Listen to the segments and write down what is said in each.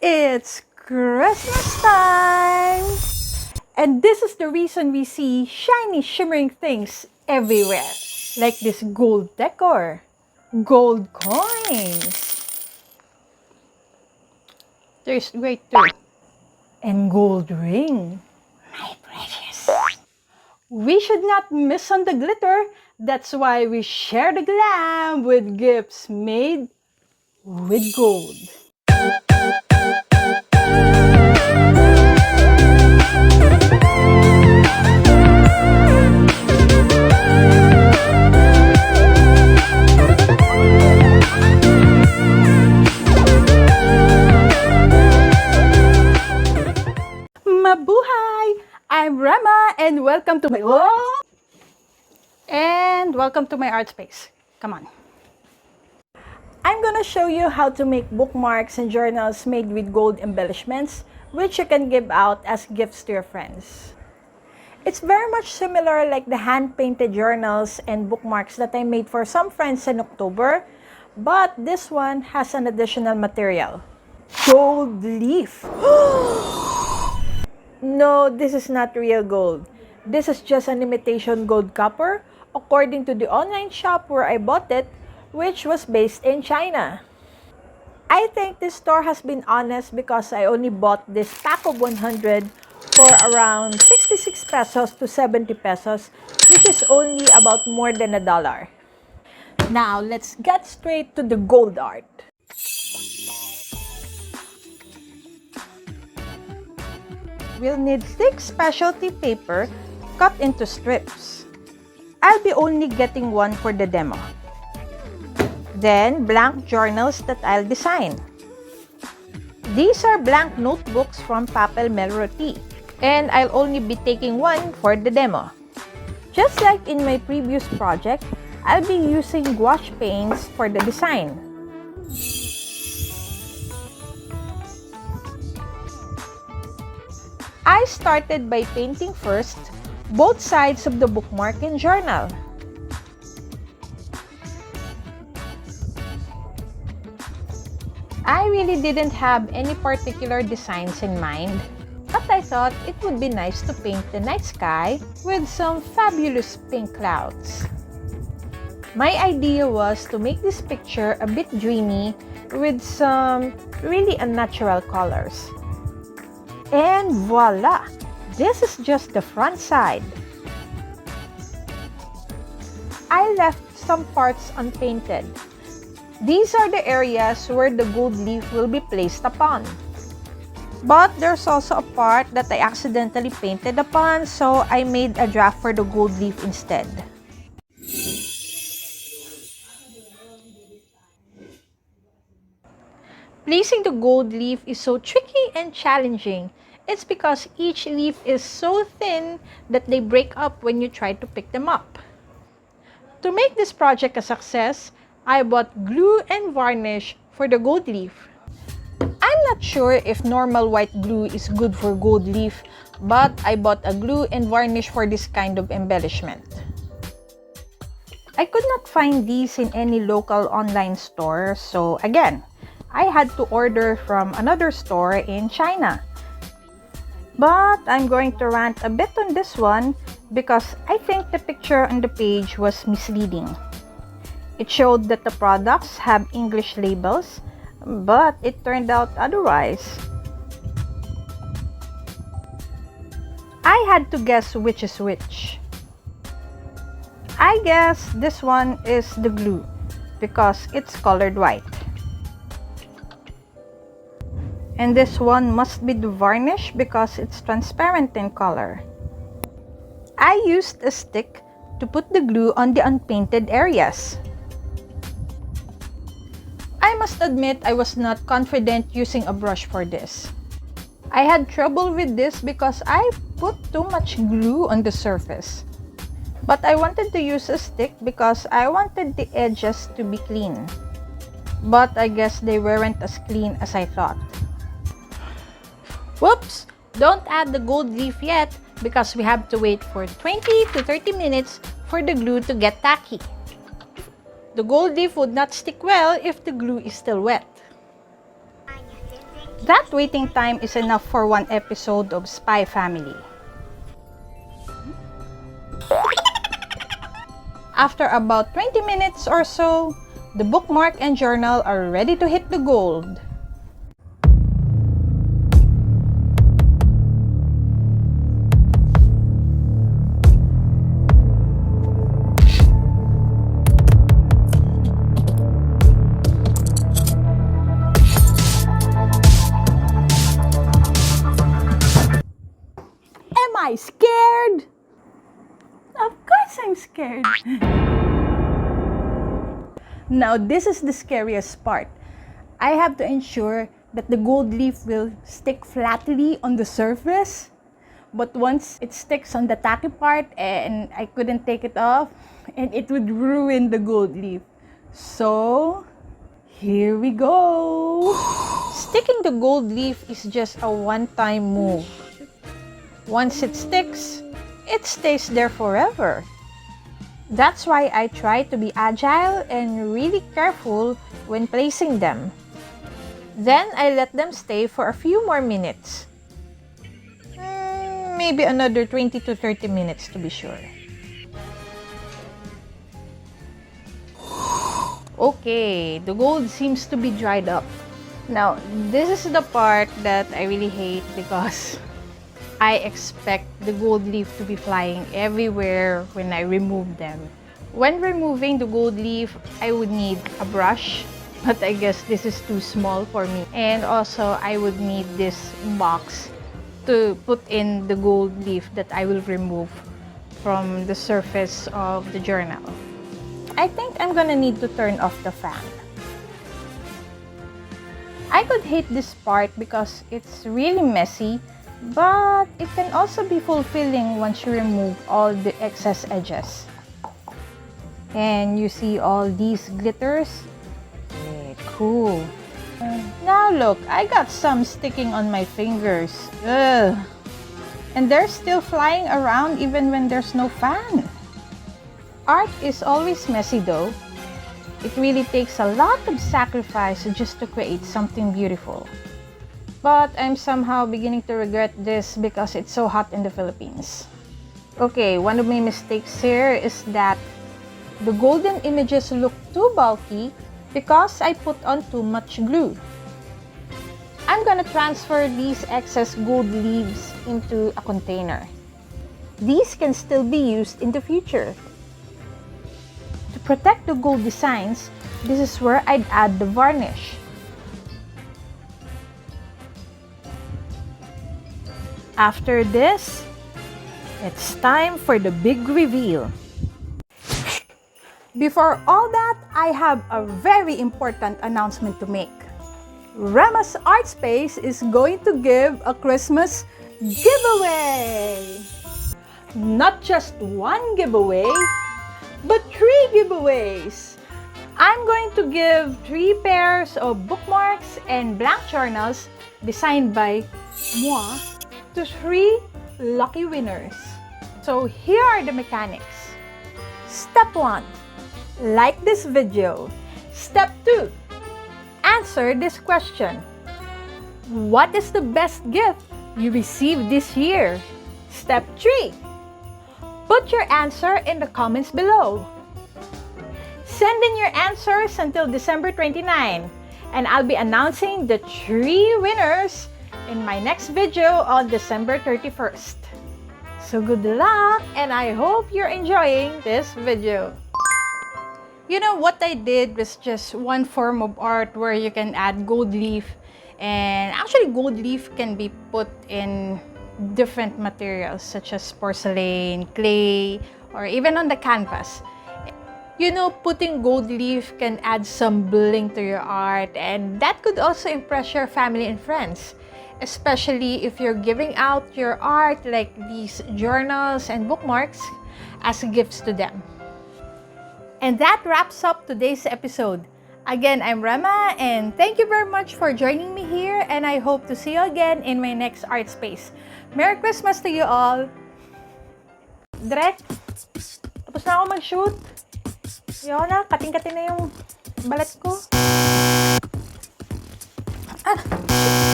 It's Christmas time! And this is the reason we see shiny, shimmering things everywhere. Like this gold decor, gold coins. There's great too. And gold ring. My precious. We should not miss on the glitter. That's why we share the glam with gifts made with gold. Mabuhay! I'm Rema and welcome to my art space. Come on. I'm gonna show you how to make bookmarks and journals made with gold embellishments, which you can give out as gifts to your friends. It's very much similar like the hand-painted journals and bookmarks that I made for some friends in October, but this one has an additional material. Gold leaf. No, this is not real gold. This is just an imitation gold copper, according to the online shop where I bought it, which was based in China. I think this store has been honest because I only bought this pack of 100 for around 66 pesos to 70 pesos, which is only about more than $1. Now, let's get straight to the gold art. We'll need thick specialty paper cut into strips. I'll be only getting one for the demo. Then, blank journals that I'll design. These are blank notebooks from Papel Melroti, and I'll only be taking one for the demo. Just like in my previous project, I'll be using gouache paints for the design. I started by painting first both sides of the bookmark and journal. I really didn't have any particular designs in mind, but I thought it would be nice to paint the night sky with some fabulous pink clouds. My idea was to make this picture a bit dreamy with some really unnatural colors. And voila! This is just the front side. I left some parts unpainted. These are the areas where the gold leaf will be placed upon. But there's also a part that I accidentally painted upon, so I made a draft for the gold leaf instead. Placing the gold leaf is so tricky and challenging. It's because each leaf is so thin that they break up when you try to pick them up. To make this project a success, I bought glue and varnish for the gold leaf. I'm not sure if normal white glue is good for gold leaf, but I bought a glue and varnish for this kind of embellishment. I could not find these in any local online store, so again, I had to order from another store in China. But I'm going to rant a bit on this one because I think the picture on the page was misleading. It showed that the products have English labels, but it turned out otherwise. I had to guess which is which. I guess this one is the glue because it's colored white. And this one must be the varnish because it's transparent in color. I used a stick to put the glue on the unpainted areas. I must admit I was not confident using a brush for this. I had trouble with this because I put too much glue on the surface. But I wanted to use a stick because I wanted the edges to be clean. But I guess they weren't as clean as I thought. Whoops! Don't add the gold leaf yet because we have to wait for 20 to 30 minutes for the glue to get tacky. The gold leaf would not stick well if the glue is still wet. That waiting time is enough for one episode of Spy Family. After about 20 minutes or so, the bookmark and journal are ready to hit the gold. Am I scared? Of course I'm scared. Now this is the scariest part. I have to ensure that the gold leaf will stick flatly on the surface. But once it sticks on the tacky part and I couldn't take it off, and it would ruin the gold leaf. So, here we go. Sticking the gold leaf is just a one-time move. Once it sticks, it stays there forever. That's why I try to be agile and really careful when placing them. Then I let them stay for a few more minutes. Maybe another 20 to 30 minutes to be sure. Okay, the gold seems to be dried up. Now, this is the part that I really hate because I expect the gold leaf to be flying everywhere when I remove them. When removing the gold leaf, I would need a brush, but I guess this is too small for me. And also, I would need this box to put in the gold leaf that I will remove from the surface of the journal. I think I'm gonna need to turn off the fan. I could hate this part because it's really messy, but it can also be fulfilling once you remove all the excess edges. And you see all these glitters? Cool. Now look, I got some sticking on my fingers. Ugh. And they're still flying around even when there's no fan. Art is always messy though. It really takes a lot of sacrifice just to create something beautiful. But I'm somehow beginning to regret this because it's so hot in the Philippines. Okay, one of my mistakes here is that the golden images look too bulky because I put on too much glue. I'm gonna transfer these excess gold leaves into a container. These can still be used in the future. To protect the gold designs, this is where I'd add the varnish. After this, it's time for the big reveal. Before all that, I have a very important announcement to make. Rema's Art Space is going to give a Christmas giveaway! Not just one giveaway, but 3 giveaways! I'm going to give 3 pairs of bookmarks and blank journals designed by moi to 3 lucky winners. So here are the mechanics. Step 1. Like this video. Step 2. Answer this question. What is the best gift you received this year? Step 3. Put your answer in the comments below. Send in your answers until December 29, and I'll be announcing the 3 winners in my next video on December 31st. So good luck, and I hope you're enjoying this video. You know, what I did was just one form of art where you can add gold leaf, and actually gold leaf can be put in different materials such as porcelain, clay, or even on the canvas. You know, putting gold leaf can add some bling to your art, and that could also impress your family and friends, especially if you're giving out your art like these journals and bookmarks as gifts to them. And that wraps up today's episode. Again, I'm Rema, and thank you very much for joining me here, and I hope to see you again in my next art space. Merry Christmas to you all! Direk, tapos na ako mag-shoot. Yun na, kating-kating na yung balat ko.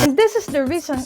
And this this is the reason